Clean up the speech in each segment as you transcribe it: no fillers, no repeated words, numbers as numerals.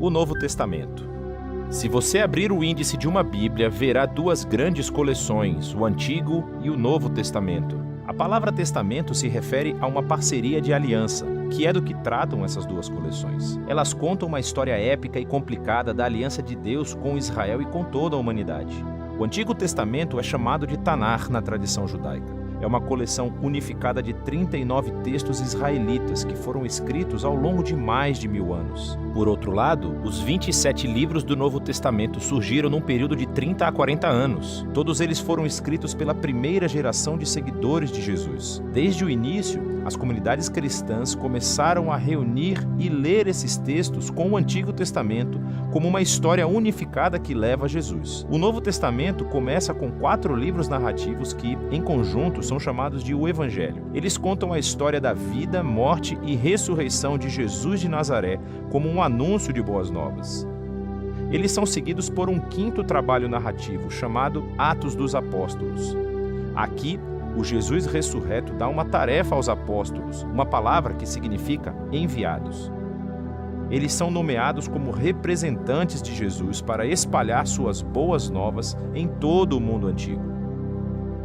O Novo Testamento. Se você abrir o índice de uma Bíblia, verá duas grandes coleções, o Antigo e o Novo Testamento. A palavra testamento se refere a uma parceria de aliança, que é do que tratam essas duas coleções. Elas contam uma história épica e complicada da aliança de Deus com Israel e com toda a humanidade. O Antigo Testamento é chamado de Tanar na tradição judaica. É uma coleção unificada de 39 textos israelitas que foram escritos ao longo de mais de 1000 anos. Por outro lado, os 27 livros do Novo Testamento surgiram num período de 30 a 40 anos. Todos eles foram escritos pela primeira geração de seguidores de Jesus. Desde o início, as comunidades cristãs começaram a reunir e ler esses textos com o Antigo Testamento como uma história unificada que leva a Jesus. O Novo Testamento começa com 4 livros narrativos que, em conjunto, são chamados de o Evangelho. Eles contam a história da vida, morte e ressurreição de Jesus de Nazaré como um anúncio de boas novas. Eles são seguidos por um 5º trabalho narrativo chamado Atos dos Apóstolos. Aqui, o Jesus ressurreto dá uma tarefa aos apóstolos, uma palavra que significa enviados. Eles são nomeados como representantes de Jesus para espalhar suas boas novas em todo o mundo antigo.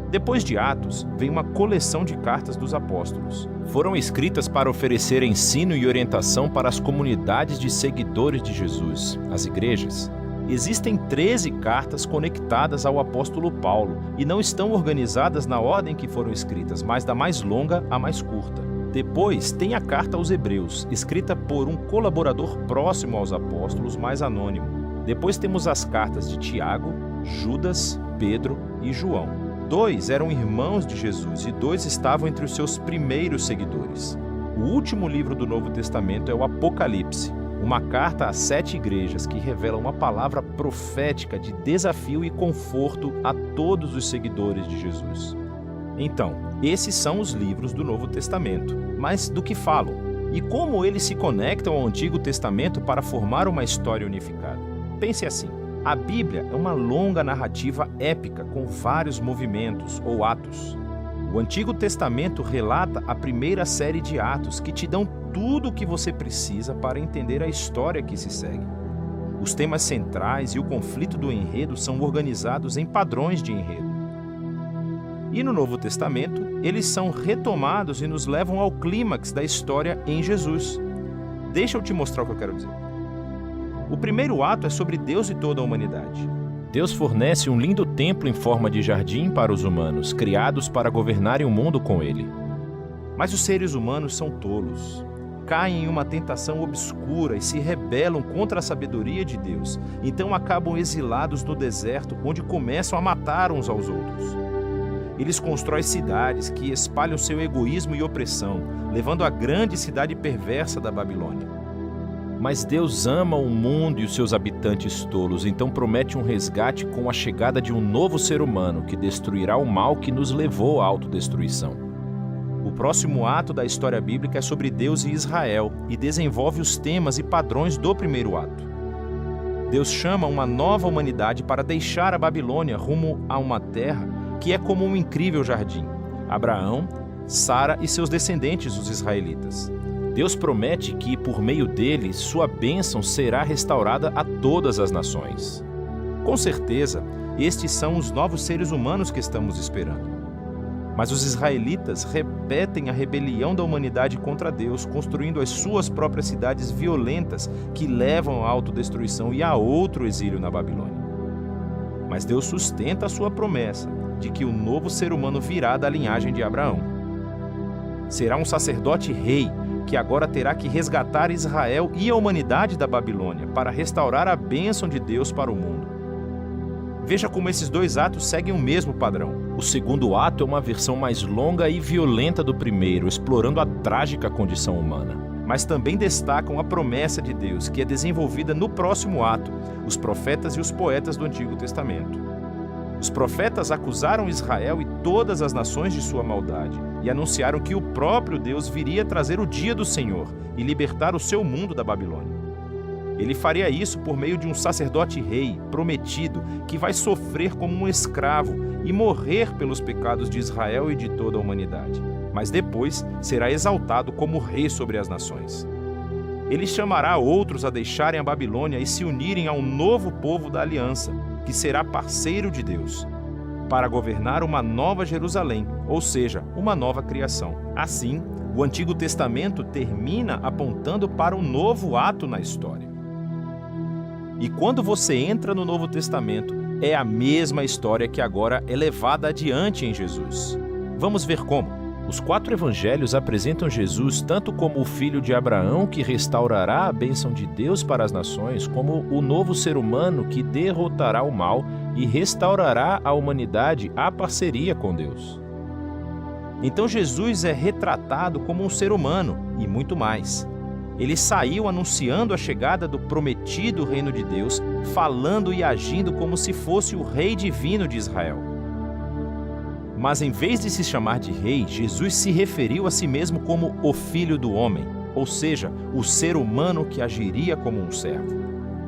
Depois de Atos, vem uma coleção de cartas dos apóstolos. Foram escritas para oferecer ensino e orientação para as comunidades de seguidores de Jesus, as igrejas. Existem 13 cartas conectadas ao apóstolo Paulo e não estão organizadas na ordem que foram escritas, mas da mais longa à mais curta. Depois tem a carta aos Hebreus, escrita por um colaborador próximo aos apóstolos, mais anônimo. Depois temos as cartas de Tiago, Judas, Pedro e João. 2 eram irmãos de Jesus e 2 estavam entre os seus primeiros seguidores. O último livro do Novo Testamento é o Apocalipse, uma carta a 7 igrejas que revela uma palavra profética de desafio e conforto a todos os seguidores de Jesus. Então, esses são os livros do Novo Testamento. Mas do que falam? E como eles se conectam ao Antigo Testamento para formar uma história unificada? Pense assim. A Bíblia é uma longa narrativa épica com vários movimentos ou atos. O Antigo Testamento relata a primeira série de atos que te dão tudo o que você precisa para entender a história que se segue. Os temas centrais e o conflito do enredo são organizados em padrões de enredo. E no Novo Testamento, eles são retomados e nos levam ao clímax da história em Jesus. Deixa eu te mostrar o que eu quero dizer. O primeiro ato é sobre Deus e toda a humanidade. Deus fornece um lindo templo em forma de jardim para os humanos, criados para governarem o mundo com ele. Mas os seres humanos são tolos. Caem em uma tentação obscura e se rebelam contra a sabedoria de Deus. Então acabam exilados no deserto, onde começam a matar uns aos outros. Eles constroem cidades que espalham seu egoísmo e opressão, levando à grande cidade perversa da Babilônia. Mas Deus ama o mundo e os seus habitantes tolos, então promete um resgate com a chegada de um novo ser humano que destruirá o mal que nos levou à autodestruição. O próximo ato da história bíblica é sobre Deus e Israel e desenvolve os temas e padrões do primeiro ato. Deus chama uma nova humanidade para deixar a Babilônia rumo a uma terra que é como um incrível jardim. Abraão, Sara e seus descendentes, os israelitas. Deus promete que, por meio deles, sua bênção será restaurada a todas as nações. Com certeza, estes são os novos seres humanos que estamos esperando. Mas os israelitas repetem a rebelião da humanidade contra Deus, construindo as suas próprias cidades violentas que levam à autodestruição e a outro exílio na Babilônia. Mas Deus sustenta a sua promessa de que o novo ser humano virá da linhagem de Abraão. Será um sacerdote rei que agora terá que resgatar Israel e a humanidade da Babilônia para restaurar a bênção de Deus para o mundo. Veja como esses 2 atos seguem o mesmo padrão. O segundo ato é uma versão mais longa e violenta do primeiro, explorando a trágica condição humana. Mas também destacam a promessa de Deus, que é desenvolvida no próximo ato, os profetas e os poetas do Antigo Testamento. Os profetas acusaram Israel e todas as nações de sua maldade e anunciaram que o próprio Deus viria trazer o dia do Senhor e libertar o seu mundo da Babilônia. Ele faria isso por meio de um sacerdote rei prometido que vai sofrer como um escravo e morrer pelos pecados de Israel e de toda a humanidade, mas depois será exaltado como rei sobre as nações. Ele chamará outros a deixarem a Babilônia e se unirem a um novo povo da aliança, que será parceiro de Deus, para governar uma nova Jerusalém, ou seja, uma nova criação. Assim, o Antigo Testamento termina apontando para um novo ato na história. E quando você entra no Novo Testamento, é a mesma história que agora é levada adiante em Jesus. Vamos ver como. Os 4 evangelhos apresentam Jesus tanto como o filho de Abraão que restaurará a bênção de Deus para as nações, como o novo ser humano que derrotará o mal e restaurará a humanidade à parceria com Deus. Então Jesus é retratado como um ser humano e muito mais. Ele saiu anunciando a chegada do prometido reino de Deus, falando e agindo como se fosse o rei divino de Israel. Mas em vez de se chamar de rei, Jesus se referiu a si mesmo como o Filho do Homem, ou seja, o ser humano que agiria como um servo.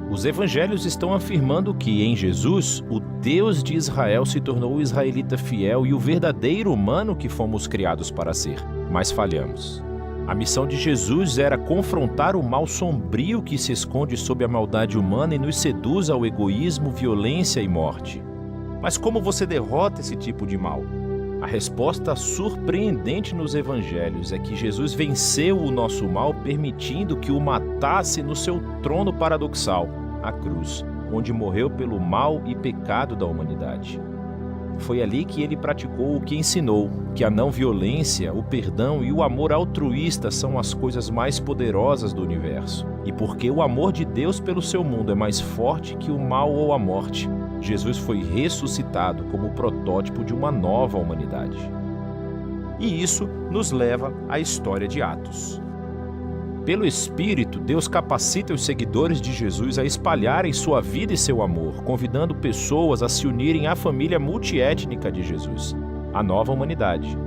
Os evangelhos estão afirmando que, em Jesus, o Deus de Israel se tornou o israelita fiel e o verdadeiro humano que fomos criados para ser, mas falhamos. A missão de Jesus era confrontar o mal sombrio que se esconde sob a maldade humana e nos seduz ao egoísmo, violência e morte. Mas como você derrota esse tipo de mal? A resposta surpreendente nos evangelhos é que Jesus venceu o nosso mal, permitindo que o matasse no seu trono paradoxal, a cruz, onde morreu pelo mal e pecado da humanidade. Foi ali que ele praticou o que ensinou, que a não violência, o perdão e o amor altruísta são as coisas mais poderosas do universo. E porque o amor de Deus pelo seu mundo é mais forte que o mal ou a morte, Jesus foi ressuscitado como o protótipo de uma nova humanidade. E isso nos leva à história de Atos. Pelo Espírito, Deus capacita os seguidores de Jesus a espalharem sua vida e seu amor, convidando pessoas a se unirem à família multiétnica de Jesus, a nova humanidade.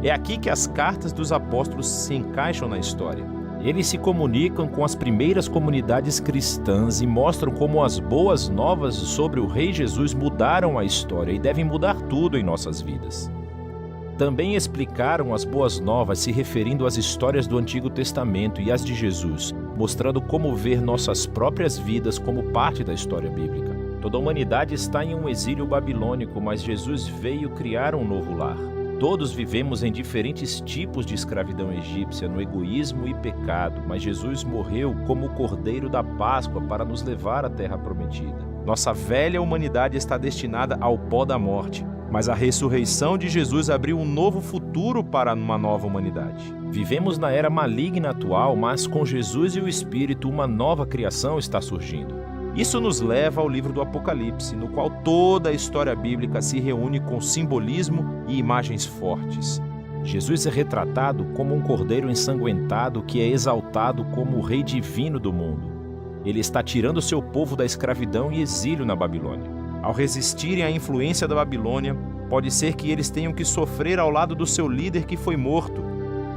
É aqui que as cartas dos apóstolos se encaixam na história. Eles se comunicam com as primeiras comunidades cristãs e mostram como as boas novas sobre o Rei Jesus mudaram a história e devem mudar tudo em nossas vidas. Também explicaram as boas novas se referindo às histórias do Antigo Testamento e às de Jesus, mostrando como ver nossas próprias vidas como parte da história bíblica. Toda a humanidade está em um exílio babilônico, mas Jesus veio criar um novo lar. Todos vivemos em diferentes tipos de escravidão egípcia, no egoísmo e pecado, mas Jesus morreu como o Cordeiro da Páscoa para nos levar à Terra Prometida. Nossa velha humanidade está destinada ao pó da morte, mas a ressurreição de Jesus abriu um novo futuro para uma nova humanidade. Vivemos na era maligna atual, mas com Jesus e o Espírito uma nova criação está surgindo. Isso nos leva ao livro do Apocalipse, no qual toda a história bíblica se reúne com simbolismo e imagens fortes. Jesus é retratado como um cordeiro ensanguentado que é exaltado como o rei divino do mundo. Ele está tirando seu povo da escravidão e exílio na Babilônia. Ao resistirem à influência da Babilônia, pode ser que eles tenham que sofrer ao lado do seu líder que foi morto.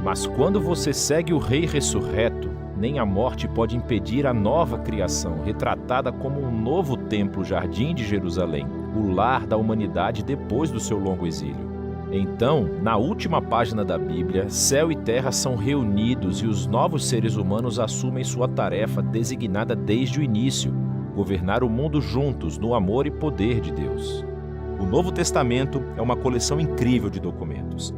Mas quando você segue o rei ressurreto, nem a morte pode impedir a nova criação, retratada como um novo templo, jardim de Jerusalém, o lar da humanidade depois do seu longo exílio. Então, na última página da Bíblia, céu e terra são reunidos e os novos seres humanos assumem sua tarefa designada desde o início: governar o mundo juntos no amor e poder de Deus. O Novo Testamento é uma coleção incrível de documentos.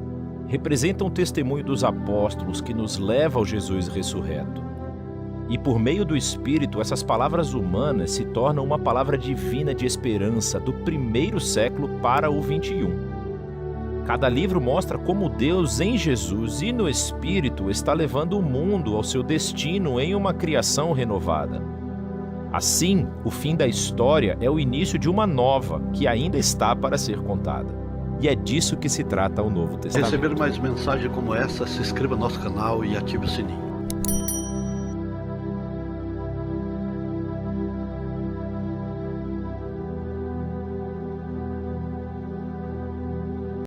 Representam o testemunho dos apóstolos que nos leva ao Jesus ressurreto. E por meio do Espírito, essas palavras humanas se tornam uma palavra divina de esperança do primeiro século para o 21. Cada livro mostra como Deus em Jesus e no Espírito está levando o mundo ao seu destino em uma criação renovada. Assim, o fim da história é o início de uma nova que ainda está para ser contada. E é disso que se trata o Novo Testamento. Para receber mais mensagens como essa, se inscreva no nosso canal e ative o sininho.